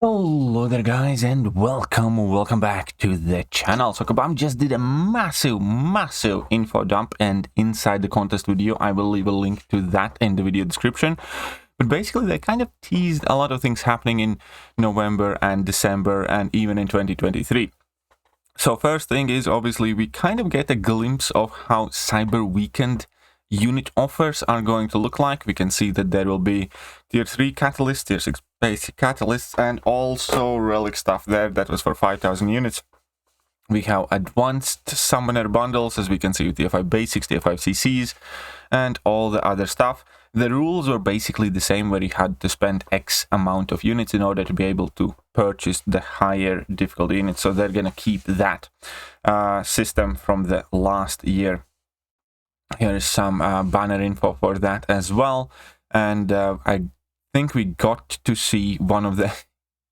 Hello there guys, and welcome back to the channel. So Kabam just did a massive info dump, and inside the contest video I will leave a link to that in the video description. But basically they kind of teased a lot of things happening in November and December and even in 2023. So first thing is, obviously we kind of get a glimpse of how Cyber Weekend unit offers are going to look like. We can see that there will be tier 3 catalysts, tier 6 basic catalysts, and also relic stuff there. That was for 5,000 units. We have advanced summoner bundles, as we can see, with tier 5 basics, tier 5 CCs, and all the other stuff. The rules were basically the same, where you had to spend X amount of units in order to be able to purchase the higher difficulty units. So they're gonna keep that system from the last year. Here is some banner info for that as well, and I think we got to see one of the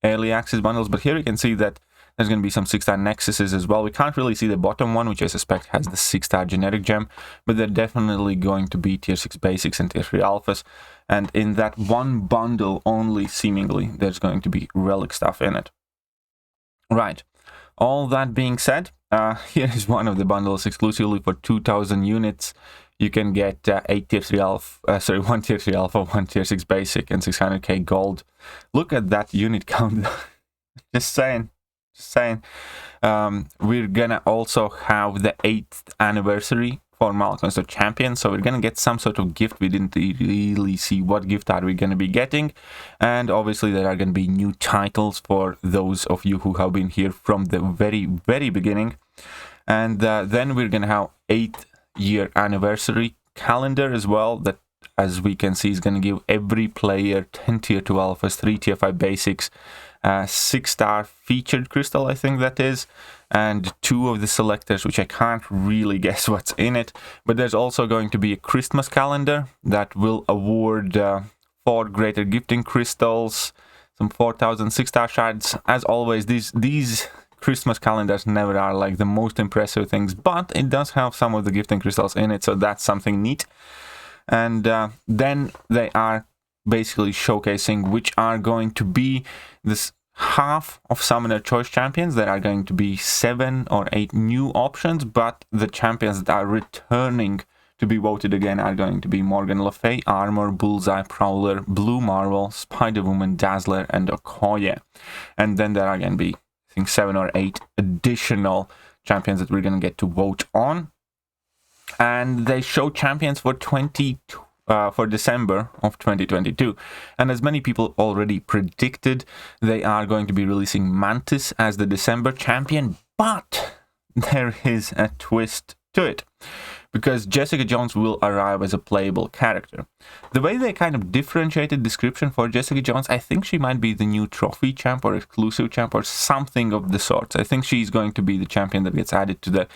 early access bundles, but here you can see that there's going to be some 6-star nexuses as well. We can't really see the bottom one, which I suspect has the 6-star generic gem, but they're definitely going to be tier 6 basics and tier 3 alphas, and in that one bundle only, seemingly, there's going to be relic stuff in it. Right. All that being said, here is one of the bundles exclusively for 2,000 units. You can get 8 tier 3 alpha, 1 tier 3 alpha, 1 tier 6 basic, and 600k gold. Look at that unit count. Just saying. We're gonna also have the 8th anniversary for Malconster Champion, so we're gonna get some sort of gift. We didn't really see what gift are we gonna be getting, and obviously there are gonna be new titles for those of you who have been here from the very beginning. And then we're gonna have 8th year anniversary calendar as well, that, as we can see, is gonna give every player 10 tier 2 alphas, 3 tier 5 basics, 6-star featured crystal, I think that is, and 2 of the selectors, which I can't really guess what's in it. But there's also going to be a Christmas calendar that will award 4 greater gifting crystals, some 4,000 6-star shards. As always, these Christmas calendars never are like the most impressive things, but it does have some of the gifting crystals in it, so that's something neat. And then they are basically showcasing which are going to be this half of Summoner Choice Champions. There are going to be 7 or 8 new options, but the champions that are returning to be voted again are going to be Morgan Le Fay, Armor, Bullseye, Prowler, Blue Marvel, Spider-Woman, Dazzler, and Okoye. And then there are going to be, I think, 7 or 8 additional champions that we're going to get to vote on. And they show champions for for December of 2022, and as many people already predicted, they are going to be releasing Mantis as the December champion, but there is a twist to it, because Jessica Jones will arrive as a playable character. The way they kind of differentiated description for Jessica Jones, I think she might be the new trophy champ or exclusive champ or something of the sorts. I think she's going to be the champion that gets added to the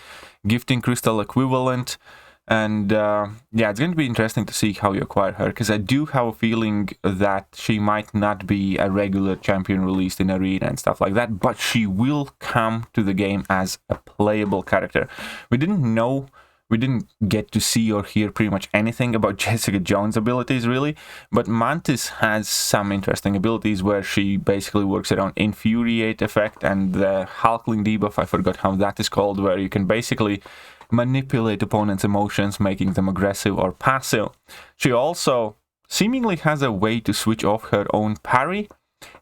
gifting crystal equivalent. And yeah, it's going to be interesting to see how you acquire her, because I do have a feeling that she might not be a regular champion released in Arena and stuff like that, but she will come to the game as a playable character. We didn't get to see or hear pretty much anything about Jessica Jones' abilities, really, but Mantis has some interesting abilities where she basically works around Infuriate effect and the Hulkling debuff, I forgot how that is called, where you can basically manipulate opponents' emotions, making them aggressive or passive. She also seemingly has a way to switch off her own parry.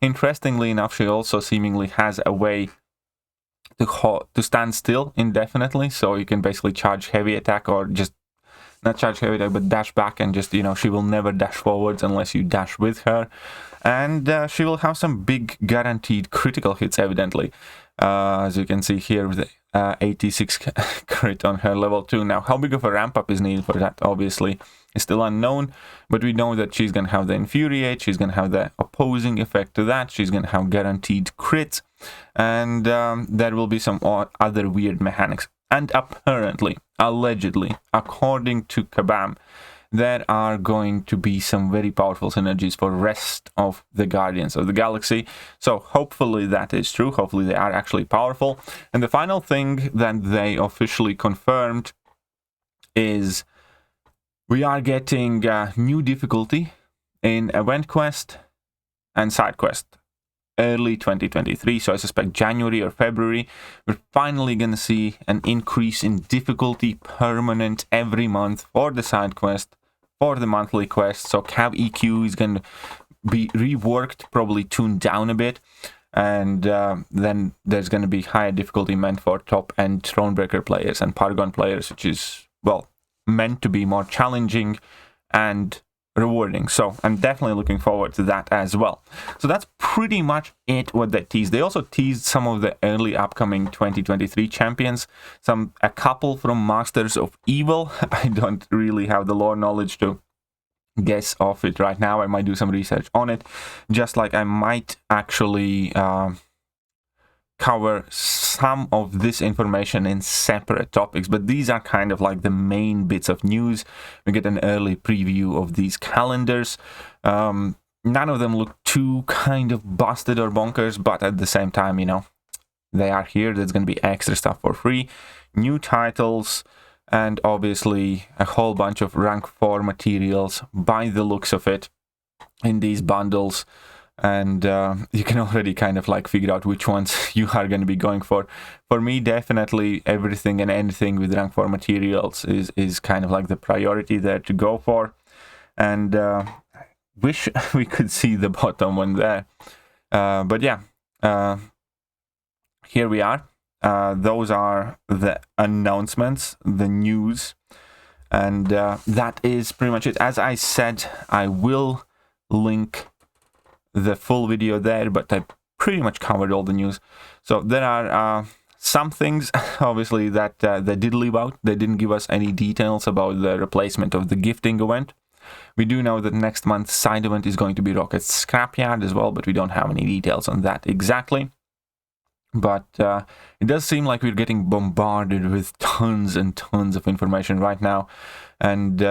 Interestingly enough, she also seemingly has a way to stand still indefinitely, so you can basically charge heavy attack, or just not charge heavy attack but dash back, and just, you know, she will never dash forwards unless you dash with her. And she will have some big guaranteed critical hits, evidently, as you can see here with the 86 crit on her level 2. Now, how big of a ramp up is needed for that, obviously, is still unknown, but we know that she's going to have the Infuriate, she's going to have the opposing effect to that, she's going to have guaranteed crits, and there will be some other weird mechanics. And apparently, allegedly, according to Kabam, there are going to be some very powerful synergies for rest of the Guardians of the Galaxy. So hopefully that is true. Hopefully they are actually powerful. And the final thing that they officially confirmed is we are getting new difficulty in Event Quest and Side Quest. early 2023, so I suspect January or February, we're finally gonna see an increase in difficulty, permanent, every month for the side quest, for the monthly quest. So Cav EQ is gonna be reworked, probably tuned down a bit, and then there's gonna be higher difficulty meant for top-end Thronebreaker players and Paragon players, which is, well, meant to be more challenging and rewarding. So I'm definitely looking forward to that as well. So that's pretty much it what they teased. They also teased some of the early upcoming 2023 champions, a couple from Masters of Evil. I don't really have the lore knowledge to guess off it right now. I might do some research on it, just like I might actually cover some of this information in separate topics, but these are kind of like the main bits of news. We get an early preview of these calendars. None of them look too kind of busted or bonkers, but at the same time, you know, they are here. There's going to be extra stuff for free, new titles, and obviously a whole bunch of rank 4 materials by the looks of it in these bundles. And you can already kind of like figure out which ones you are going to be going for. For me, definitely everything and anything with rank 4 materials is kind of like the priority there to go for. And wish we could see the bottom one there. But yeah, here we are. Those are the announcements, the news. And that is pretty much it. As I said, I will link the full video there, but I pretty much covered all the news. So there are some things, obviously, that they did leave out. They didn't give us any details about the replacement of the gifting event. We do know that next month's side event is going to be Rocket Scrapyard as well, but we don't have any details on that exactly. But it does seem like we're getting bombarded with tons and tons of information right now. And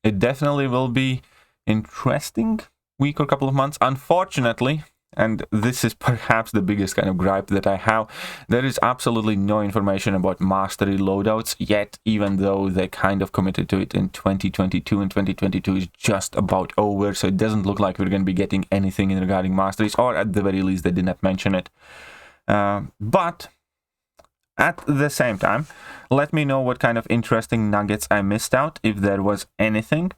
it definitely will be interesting week or couple of months. Unfortunately, and this is perhaps the biggest kind of gripe that I have, there is absolutely no information about mastery loadouts yet, even though they kind of committed to it in 2022, and 2022 is just about over, so it doesn't look like we're going to be getting anything in regarding masteries, or at the very least they did not mention it. But at the same time, let me know what kind of interesting nuggets I missed out, if there was anything.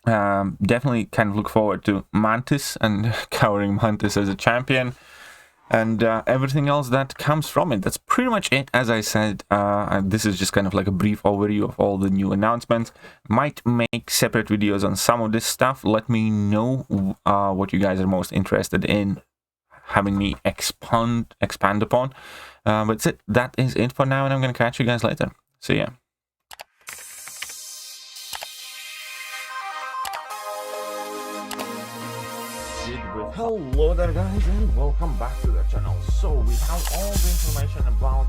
Definitely kind of look forward to Mantis and covering Mantis as a champion, and everything else that comes from it. That's pretty much it. As I said, this is just kind of like a brief overview of all the new announcements. Might make separate videos on some of this stuff. Let me know what you guys are most interested in having me expand upon. But that is it for now, and I'm going to catch you guys later. See ya. Hello there guys, and welcome back to the channel. So we have all the information about